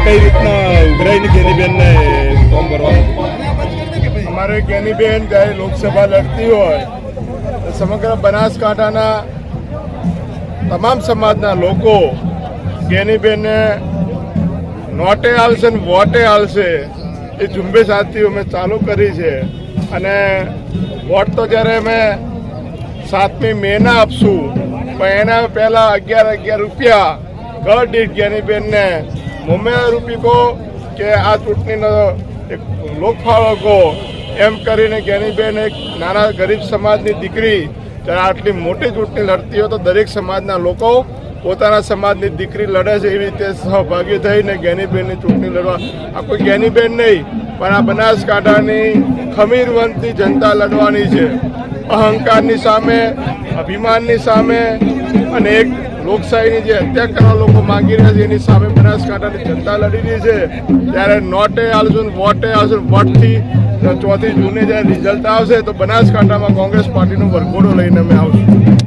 કઈ રીતના ઉઘરાઈને ગેનીબેનને ફોર્મ ભરવાનું? અમારે ગેનીબેન જ્યારે લોકસભા લડતી હોય તો સમગ્ર બનાસકાંઠાના તમામ સમાજના લોકો ગેનીબેનને નોટે હાલશે ને વોટે હાલશે એ ઝુંબેશ આજથી અમે ચાલુ કરી છે. અને વોટ તો જ્યારે અમે 7મી મેના આપશું પણ એના પહેલાં 11 રૂપિયા ઘર દીઠ ગેનીબેનને મુંબઈ રૂપી કહો કે આ ચૂંટણીનો એક લોકફાળો કહો એમ કરીને ગેનીબેન એક નાના ગરીબ સમાજની દીકરી જ્યારે આટલી મોટી ચૂંટણી લડતી હોય તો દરેક સમાજના લોકો પોતાના સમાજની દીકરી લડે છે એવી રીતે સહભાગી થઈને ગેનીબેનની ચૂંટણી લડવા. આ કોઈ ગેનીબેન નહીં પણ આ બનાસકાંઠાની ખમીરવંતી જનતા લડવાની છે. અહંકારની સામે, અભિમાનની સામે અને એક લોકશાહીની જે હત્યા કરવા લોકો માંગી રહ્યા છે એની સામે બનાસકાંઠાની જનતા લડી રહી છે. ત્યારે નોટે હાલશું વોટે હાલશું. વોટથી 4મી જૂને જ્યારે રિઝલ્ટ આવશે તો બનાસકાંઠામાં કોંગ્રેસ પાર્ટીનો વરઘોડો લઈને અમે આવશું.